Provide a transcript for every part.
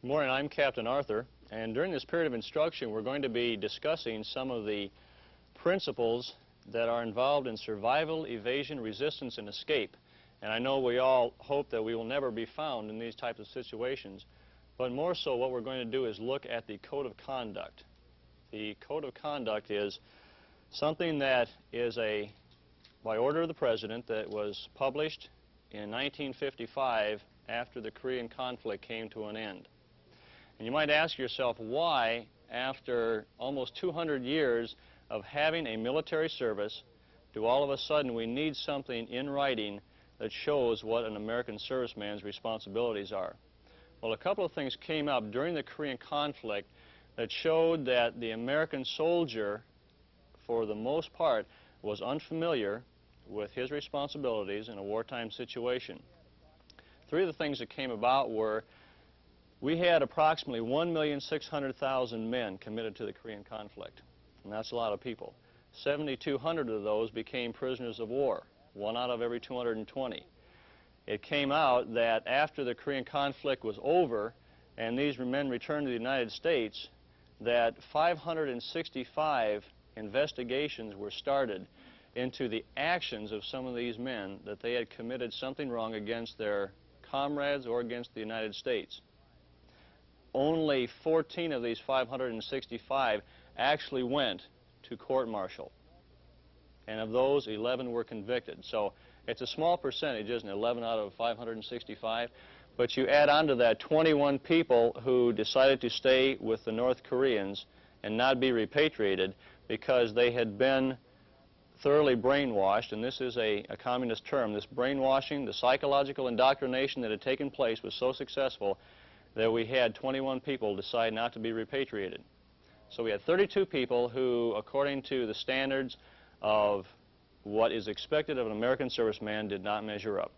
Good morning, I'm Captain Arthur, and during this period of instruction we're going to be discussing some of the principles that are involved in survival, evasion, resistance, and escape. And I know we all hope that we will never be found in these types of situations, but more so what we're going to do is look at the code of conduct. The code of conduct is something that is by order of the President that was published in 1955 after the Korean conflict came to an end. And you might ask yourself, why, after almost 200 years of having a military service, do all of a sudden we need something in writing that shows what an American serviceman's responsibilities are? Well, a couple of things came up during the Korean conflict that showed that the American soldier, for the most part, was unfamiliar with his responsibilities in a wartime situation. Three of the things that came about were we had approximately 1,600,000 men committed to the Korean conflict, and that's a lot of people. 7,200 of those became prisoners of war, 1 out of every 220. It came out that after the Korean conflict was over and these men returned to the United States, that 565 investigations were started into the actions of some of these men, that they had committed something wrong against their comrades or against the United States. Only 14 of these 565 actually went to court-martial, and of those 11 were convicted. So it's a small percentage, isn't it, 11 out of 565, but you add on to that 21 people who decided to stay with the North Koreans and not be repatriated because they had been thoroughly brainwashed, and this is a communist term. This brainwashing, the psychological indoctrination that had taken place was so successful that we had 21 people decide not to be repatriated. So we had 32 people who, according to the standards of what is expected of an American serviceman, did not measure up.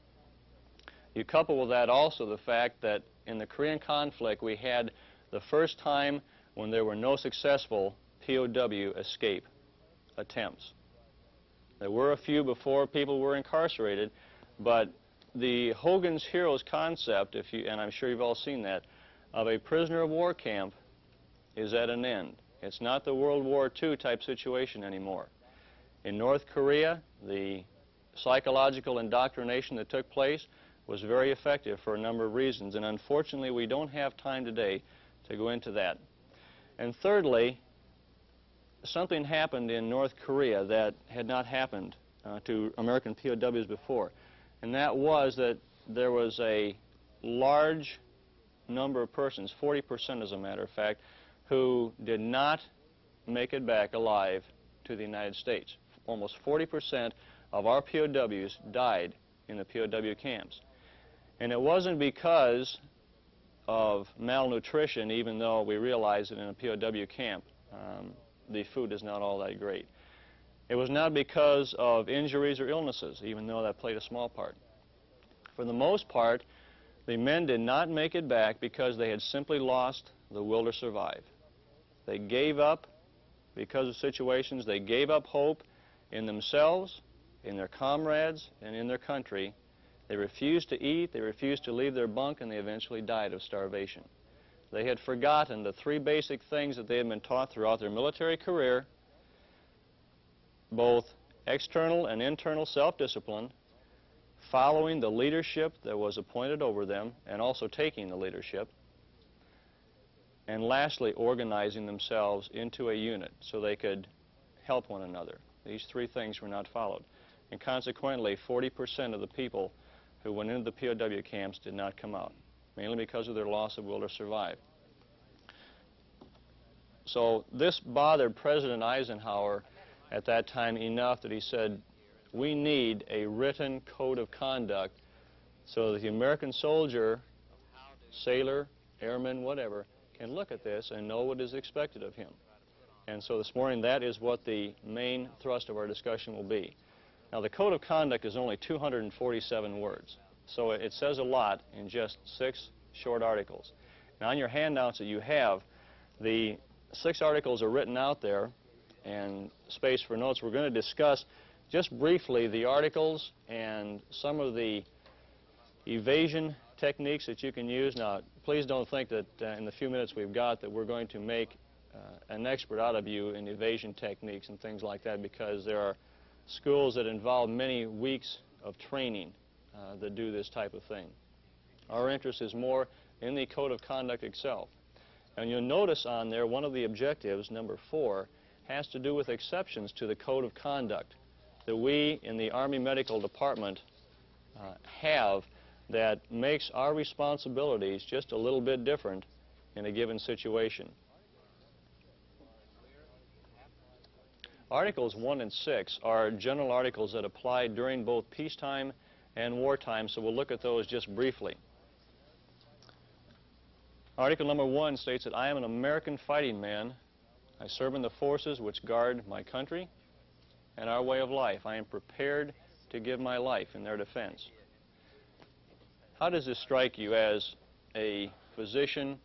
You couple with that also the fact that in the Korean conflict we had the first time when there were no successful POW escape attempts. There were a few before people were incarcerated, but the Hogan's Heroes concept, and I'm sure you've all seen that, of a prisoner of war camp is at an end. It's not the World War II type situation anymore. In North Korea, the psychological indoctrination that took place was very effective for a number of reasons, and unfortunately we don't have time today to go into that. And thirdly, something happened in North Korea that had not happened to American POWs before, and that was that there was a large number of persons, 40% as a matter of fact, who did not make it back alive to the United States. Almost 40% of our POWs died in the POW camps. And it wasn't because of malnutrition, even though we realize that in a POW camp the food is not all that great. It was not because of injuries or illnesses, even though that played a small part. For the most part, the men did not make it back because they had simply lost the will to survive. They gave up because of situations. They gave up hope in themselves, in their comrades, and in their country. They refused to eat, they refused to leave their bunk, and they eventually died of starvation. They had forgotten the three basic things that they had been taught throughout their military career, both external and internal self-discipline, following the leadership that was appointed over them, and also taking the leadership, and lastly, organizing themselves into a unit so they could help one another. These three things were not followed, and consequently 40% of the people who went into the POW camps did not come out, mainly because of their loss of will to survive. So this bothered President Eisenhower at that time enough that he said, we need a written code of conduct so that the American soldier, sailor, airman, whatever, can look at this and know what is expected of him. And so this morning, that is what the main thrust of our discussion will be. Now, the code of conduct is only 247 words, so it says a lot in just 6 short articles. Now, on your handouts that you have, the 6 articles are written out there, and space for notes. We're going to discuss just briefly the articles and some of the evasion techniques that you can use. Now, please don't think that in the few minutes we've got that we're going to make an expert out of you in evasion techniques and things like that, because there are schools that involve many weeks of training that do this type of thing. Our interest is more in the code of conduct itself. And you'll notice on there one of the objectives, number 4, has to do with exceptions to the code of conduct that we in the Army Medical Department have that makes our responsibilities just a little bit different in a given situation. Articles 1 and 6 are general articles that apply during both peacetime and wartime, so we'll look at those just briefly. Article number 1 states that I am an American fighting man. I serve in the forces which guard my country and our way of life. I am prepared to give my life in their defense. How does this strike you as a physician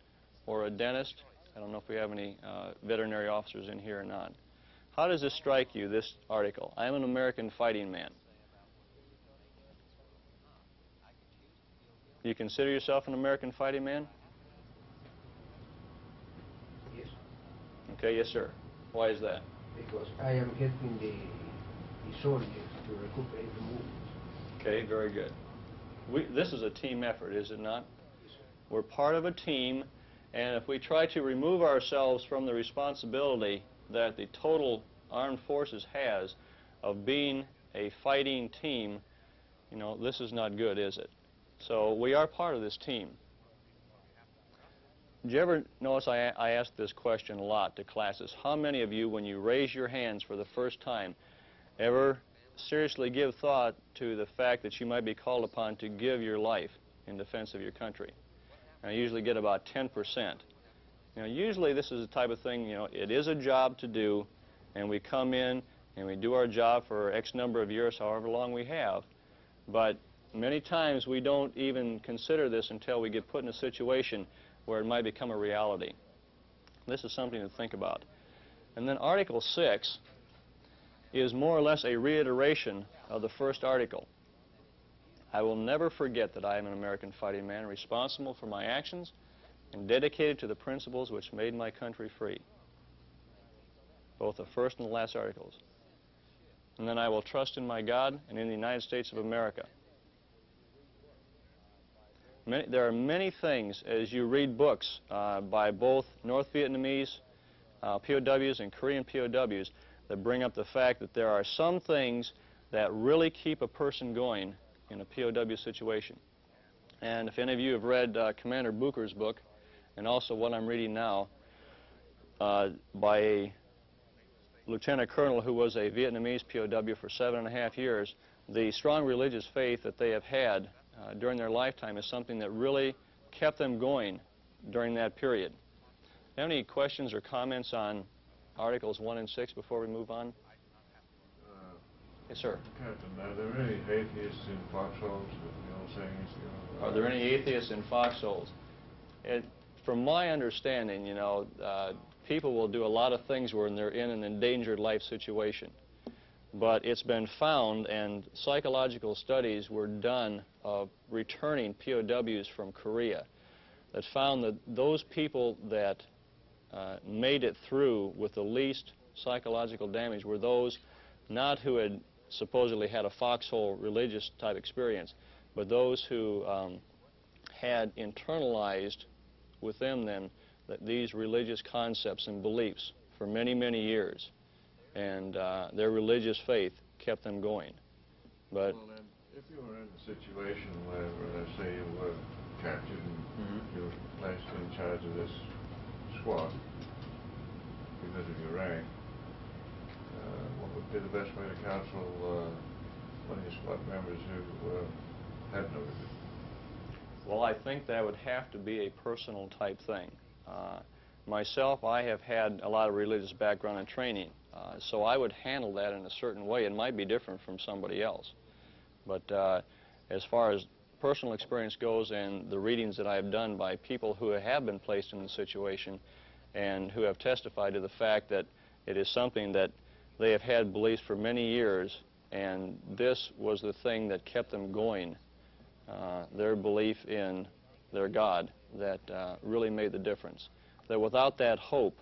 or a dentist? I don't know if we have any veterinary officers in here or not. How does this strike you, this article? I am an American fighting man. Do you consider yourself an American fighting man? Yes. Okay, yes, sir. Why is that? Because I am helping the soldiers to recuperate the movement. Okay, very good. This is a team effort, is it not? Yes, sir. We're part of a team, and if we try to remove ourselves from the responsibility that the total armed forces has of being a fighting team, you know, this is not good, is it? So we are part of this team. Did you ever notice I ask this question a lot to classes? How many of you, when you raise your hands for the first time, ever seriously give thought to the fact that you might be called upon to give your life in defense of your country? And I usually get about 10%. Now, usually this is the type of thing, you know, it is a job to do, and we come in and we do our job for X number of years, however long we have. But many times we don't even consider this until we get put in a situation where it might become a reality. This is something to think about. And then Article 6 is more or less a reiteration of the first article. I will never forget that I am an American fighting man, responsible for my actions and dedicated to the principles which made my country free. Both the first and the last articles. And then I will trust in my God and in the United States of America. There are many things, as you read books by both North Vietnamese POWs and Korean POWs, that bring up the fact that there are some things that really keep a person going in a POW situation. And if any of you have read Commander Booker's book, and also what I'm reading now by a lieutenant colonel who was a Vietnamese POW for 7.5 years, the strong religious faith that they have had during their lifetime is something that really kept them going during that period. Do you have any questions or comments on Articles 1 and 6 before we move on? Yes, sir. Captain, are there any atheists in foxholes? The old saying is, Are there any atheists in foxholes? From my understanding, you know, people will do a lot of things when they're in an endangered life situation. But it's been found, and psychological studies were done of returning POWs from Korea, that found that those people that made it through with the least psychological damage were those not who had supposedly had a foxhole religious type experience, but those who had internalized within them these religious concepts and beliefs for many, many years. And their religious faith kept them going. But well, then, if you were in a situation where, say, you were captured and you were placed in charge of this squad because of your rank, what would be the best way to counsel one of your squad members who had no religion? well, I think that would have to be a personal type thing. Myself, I have had a lot of religious background and training, so I would handle that in a certain way. It might be different from somebody else. But as far as personal experience goes and the readings that I have done by people who have been placed in the situation and who have testified to the fact that it is something that they have had beliefs for many years, and this was the thing that kept them going their belief in their God that really made the difference. That without that hope,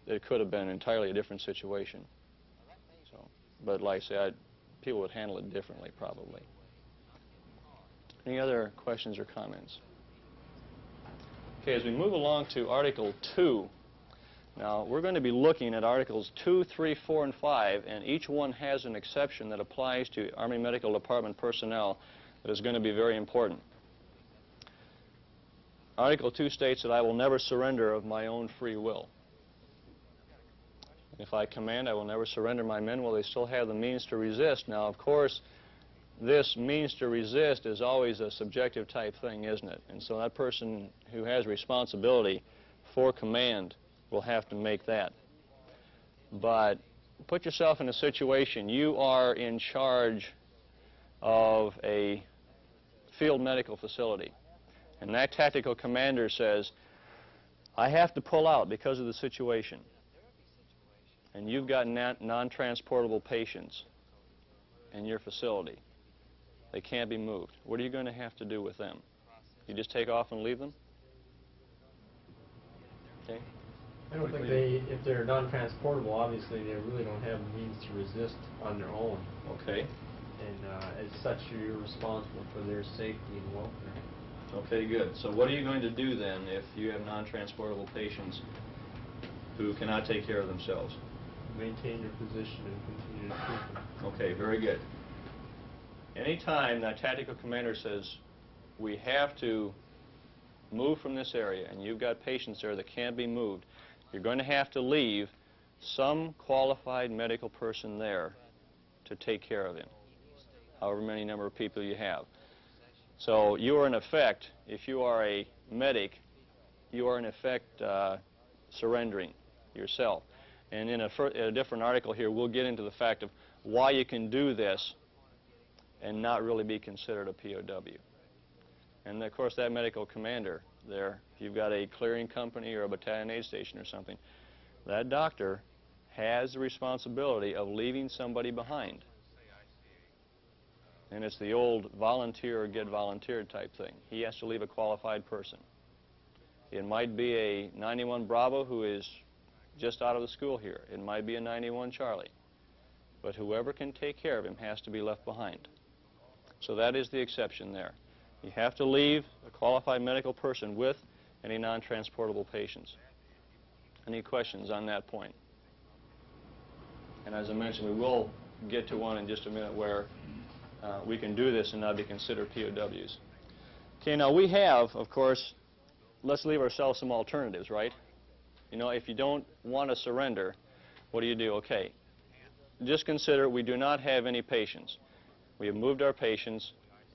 it could have been entirely a different situation. So, but like I say, people would handle it differently probably. Any other questions or comments? Okay, as we move along to Article 2, now we're going to be looking at Articles 2, 3, 4, and 5, and each one has an exception that applies to Army Medical Department personnel that is going to be very important. Article 2 states that I will never surrender of my own free will. If I command, I will never surrender my men while they still have the means to resist. Now, of course, this means to resist is always a subjective type thing, isn't it? And so that person who has responsibility for command will have to make that. But put yourself in a situation, you are in charge of a field medical facility, and that tactical commander says, I have to pull out because of the situation. And you've got non-transportable patients in your facility. They can't be moved. What are you going to have to do with them? You just take off and leave them? Okay. I don't think if they're non-transportable, obviously they really don't have the means to resist on their own. Okay. And as such, you're responsible for their safety and welfare. Okay, good. So what are you going to do then if you have non-transportable patients who cannot take care of themselves? Maintain your position and continue to treat them. Okay, very good. Anytime that tactical commander says, we have to move from this area, and you've got patients there that can't be moved, you're going to have to leave some qualified medical person there to take care of him, however many number of people you have. So you are in effect, if you are a medic, you are in effect surrendering yourself. And in a different article here, we'll get into the fact of why you can do this and not really be considered a POW. And of course that medical commander there, if you've got a clearing company or a battalion aid station or something, that doctor has the responsibility of leaving somebody behind. And it's the old volunteer or get volunteered type thing. He has to leave a qualified person. It might be a 91 Bravo who is just out of the school here. It might be a 91 Charlie. But whoever can take care of him has to be left behind. So that is the exception there. You have to leave a qualified medical person with any non-transportable patients. Any questions on that point? And as I mentioned, we will get to one in just a minute where we can do this and not be considered POWs. Okay, now we have, of course, let's leave ourselves some alternatives, right? You know, if you don't want to surrender, what do? Okay, just consider we do not have any patients. We have moved our patients,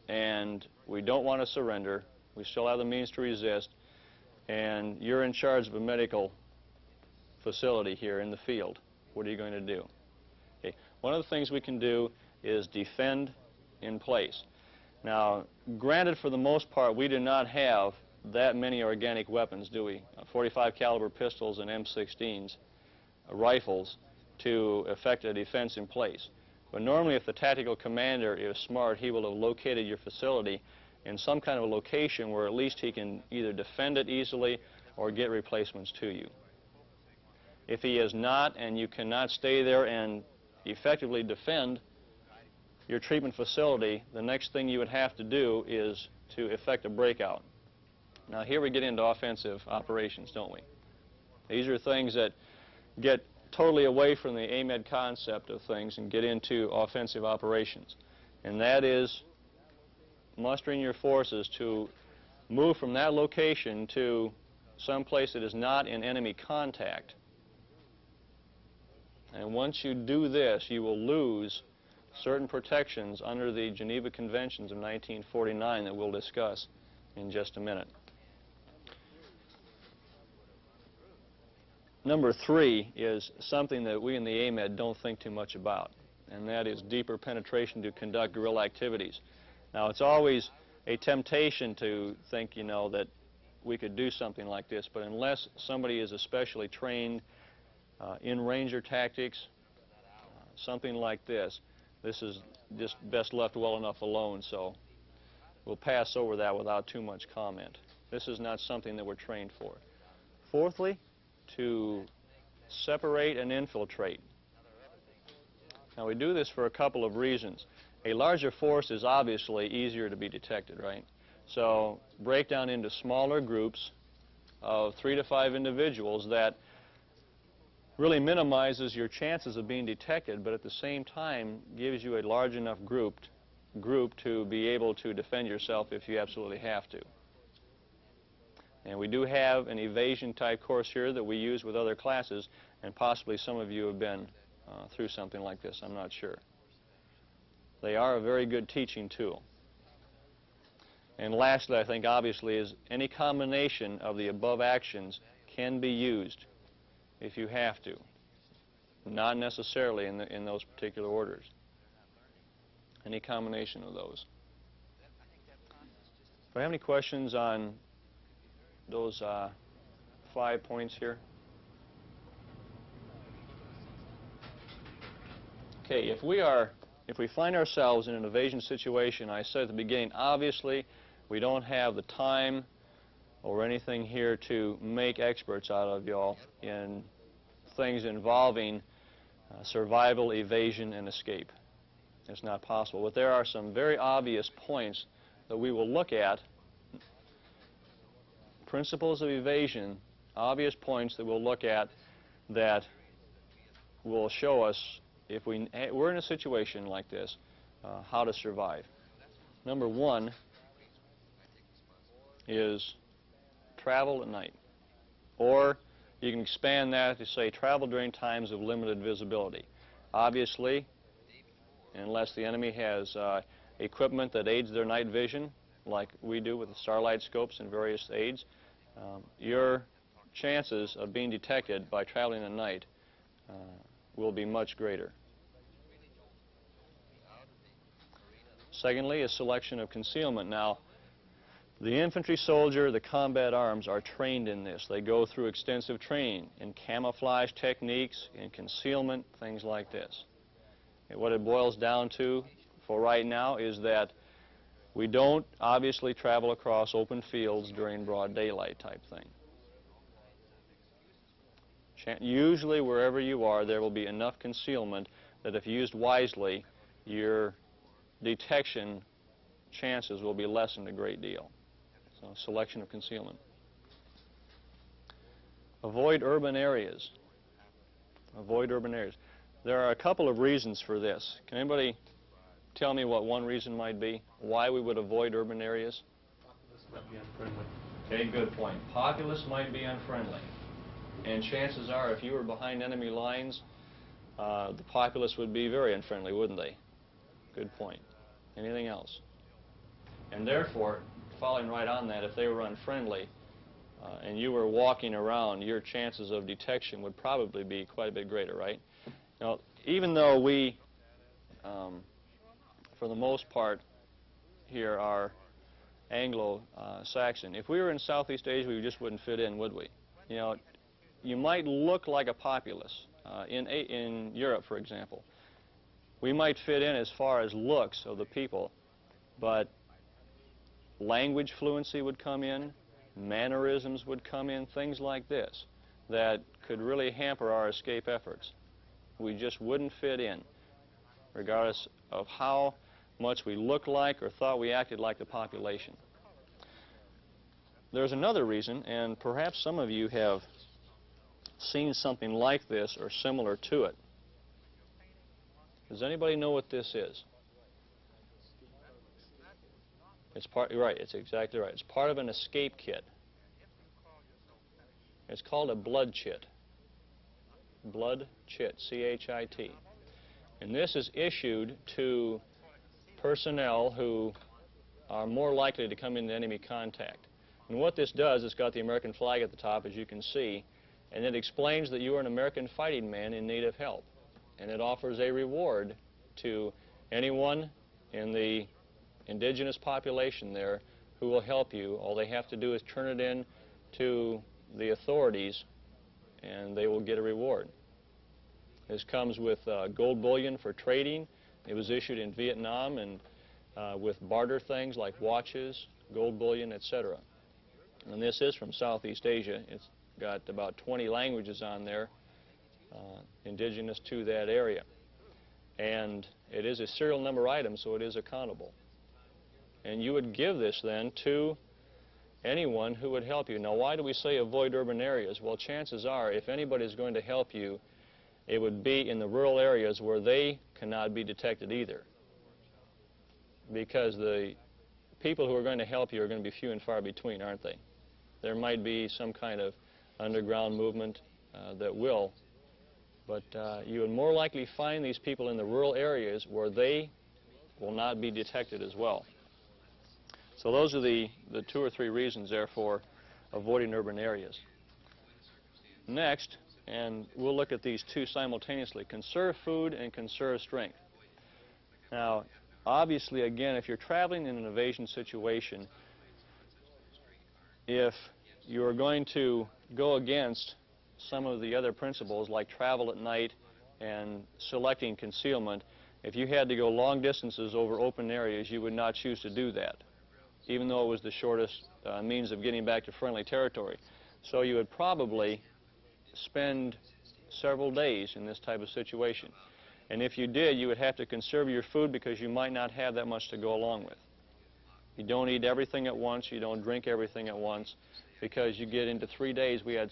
and we don't want to surrender. We still have the means to resist, and you're in charge of a medical facility here in the field. What are you going to do? Okay, one of the things we can do is defend in place. Now, granted, for the most part, we do not have that many organic weapons, do we? 45 caliber pistols and M16s, rifles, to effect a defense in place. But normally, if the tactical commander is smart, he will have located your facility in some kind of a location where at least he can either defend it easily or get replacements to you. If he is not, and you cannot stay there and effectively defend your treatment facility, the next thing you would have to do is to effect a breakout. Now here we get into offensive operations, don't we? These are things that get totally away from the AMED concept of things and get into offensive operations. And that is mustering your forces to move from that location to some place that is not in enemy contact. And once you do this, you will lose certain protections under the Geneva Conventions of 1949 that we'll discuss in just a minute. Number 3 is something that we in the AMED don't think too much about, and that is deeper penetration to conduct guerrilla activities. Now, it's always a temptation to think, you know, that we could do something like this, but unless somebody is especially trained in Ranger tactics, something like this, This is just best left well enough alone, so we'll pass over that without too much comment. This is not something that we're trained for. Fourthly, to separate and infiltrate. Now, we do this for a couple of reasons. A larger force is obviously easier to be detected, right? So break down into smaller groups of 3 to 5 individuals that really minimizes your chances of being detected, but at the same time gives you a large enough group to be able to defend yourself if you absolutely have to. And we do have an evasion type course here that we use with other classes, and possibly some of you have been through something like this, I'm not sure. They are a very good teaching tool. And lastly, I think obviously is any combination of the above actions can be used if you have to, not necessarily in those particular orders. Any combination of those. Do I have any questions on those 5 points here? Okay, if we find ourselves in an evasion situation, I said at the beginning, obviously we don't have the time or anything here to make experts out of y'all in things involving survival, evasion, and escape. It's not possible. But there are some very obvious points that we will look at, principles of evasion, obvious points that we'll look at that will show us if we're in a situation like this, how to survive. Number one is travel at night. Or you can expand that to say travel during times of limited visibility. Obviously, unless the enemy has equipment that aids their night vision, like we do with the starlight scopes and various aids, your chances of being detected by traveling at night will be much greater. Secondly, a selection of concealment. Now, the infantry soldier, the combat arms are trained in this. They go through extensive training in camouflage techniques, in concealment, things like this. And what it boils down to for right now is that we don't obviously travel across open fields during broad daylight type thing. Usually wherever you are, there will be enough concealment that if used wisely, your detection chances will be lessened a great deal. So selection of concealment. Avoid urban areas. Avoid urban areas. There are a couple of reasons for this. Can anybody tell me what one reason might be? Why we would avoid urban areas? Populace might be unfriendly. Okay, good point. Populace might be unfriendly. And chances are, if you were behind enemy lines, the populace would be very unfriendly, wouldn't they? Good point. Anything else? And therefore, following right on that, if they were unfriendly and you were walking around, your chances of detection would probably be quite a bit greater, right? Now, even though we, for the most part, here are Anglo-Saxon, if we were in Southeast Asia, we just wouldn't fit in, would we? You know, you might look like a populace in Europe, for example. We might fit in as far as looks of the people, but language fluency would come in, mannerisms would come in, things like this that could really hamper our escape efforts. We just wouldn't fit in, regardless of how much we looked like or thought we acted like the population. There's another reason, and perhaps some of you have seen something like this or similar to it. Does anybody know what this is? Right, it's exactly right. It's part of an escape kit. It's called a blood chit. Blood chit, C-H-I-T. And this is issued to personnel who are more likely to come into enemy contact. And what this does, it's got the American flag at the top, as you can see, and it explains that you are an American fighting man in need of help. And it offers a reward to anyone in the indigenous population there who will help you. All they have to do is turn it in to the authorities, and they will get a reward. This comes with gold bullion for trading, It was issued in Vietnam and with barter things like watches, gold bullion, etc. And this is from Southeast Asia. It's got about 20 languages on there indigenous to that area. And it is a serial number item, so it is accountable. And you would give this then to anyone who would help you. Now, why do we say avoid urban areas? Well, chances are, if anybody is going to help you, it would be in the rural areas where they cannot be detected either. Because the people who are going to help you are going to be few and far between, aren't they? There might be some kind of underground movement that will, but you would more likely find these people in the rural areas where they will not be detected as well. So those are the 2 or 3 reasons there for avoiding urban areas. Next, and we'll look at these 2 simultaneously, conserve food and conserve strength. Now, obviously, again, if you're traveling in an evasion situation, if you're going to go against some of the other principles like travel at night and selecting concealment, if you had to go long distances over open areas, you would not choose to do that, even though it was the shortest means of getting back to friendly territory. So you would probably spend several days in this type of situation. And if you did, you would have to conserve your food because you might not have that much to go along with. You don't eat everything at once, you don't drink everything at once, because you get into 3 days. We had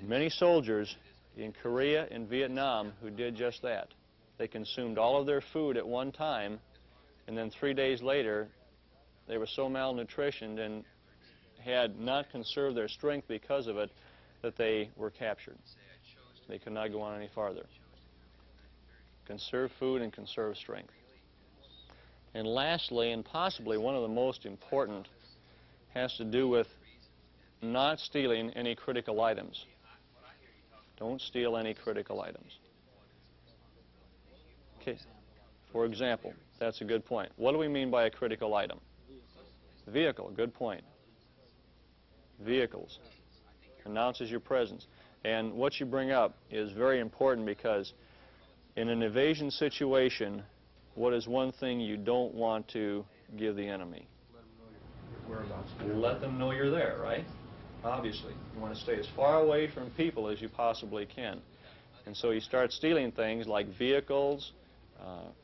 many soldiers in Korea and Vietnam who did just that. They consumed all of their food at one time, and then 3 days later, they were so malnutritioned and had not conserved their strength because of it that they were captured. They could not go on any farther. Conserve food and conserve strength. And lastly, and possibly one of the most important, has to do with not stealing any critical items. Don't steal any critical items. Okay. For example, that's a good point. What do we mean by a critical item? Vehicle, good point. Vehicles. Announces your presence. And what you bring up is very important because in an evasion situation, what is one thing you don't want to give the enemy? Let them know you're there, right? Obviously. You want to stay as far away from people as you possibly can. And so you start stealing things like vehicles,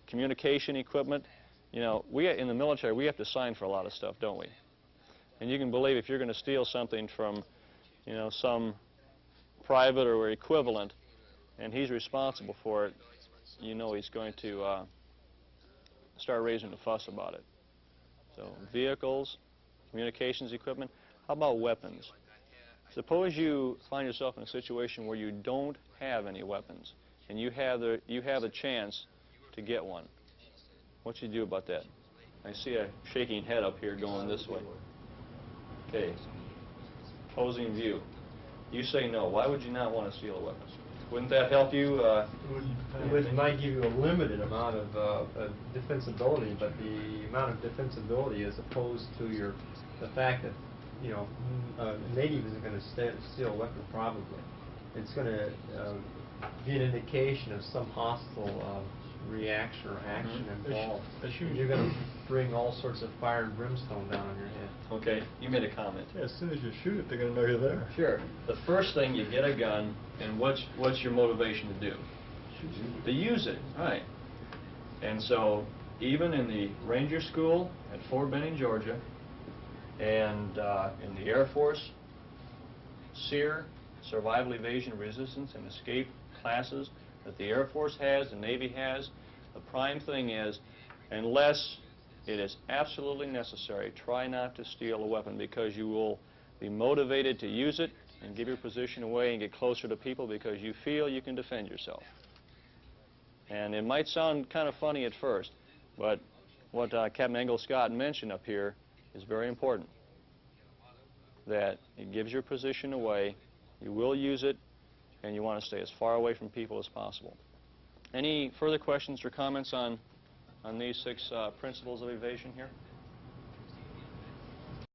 communication equipment. You know, in the military, we have to sign for a lot of stuff, don't we? And you can believe if you're going to steal something from, you know, some private or equivalent, and he's responsible for it, you know he's going to start raising a fuss about it. So vehicles, communications equipment. How about weapons? Suppose you find yourself in a situation where you don't have any weapons, and you have a chance to get one. What do you do about that? I see a shaking head up here going this way. Okay. Opposing view. You say no. Why would you not want to steal a weapon? Wouldn't that help you? It might give you a limited amount of defensibility, but the amount of defensibility as opposed to the fact that, you know, a native isn't going to steal a weapon probably. It's going to be an indication of some hostile reaction or action involved. You're going to bring all sorts of fire and brimstone down on your head. Okay, you made a comment. Yeah, as soon as you shoot it, they're going to know you're there. Sure. The first thing, you get a gun, and what's your motivation to do? To use it, right. And so, even in the Ranger School at Fort Benning, Georgia, and in the Air Force, SEER, Survival, Evasion, Resistance, and Escape classes that the Air Force has, the Navy has, the prime thing is, unless it is absolutely necessary, try not to steal a weapon because you will be motivated to use it and give your position away and get closer to people because you feel you can defend yourself. And it might sound kind of funny at first, but what Captain Engel Scott mentioned up here is very important. That it gives your position away, you will use it, and you want to stay as far away from people as possible. Any further questions or comments on these 6 principles of evasion here?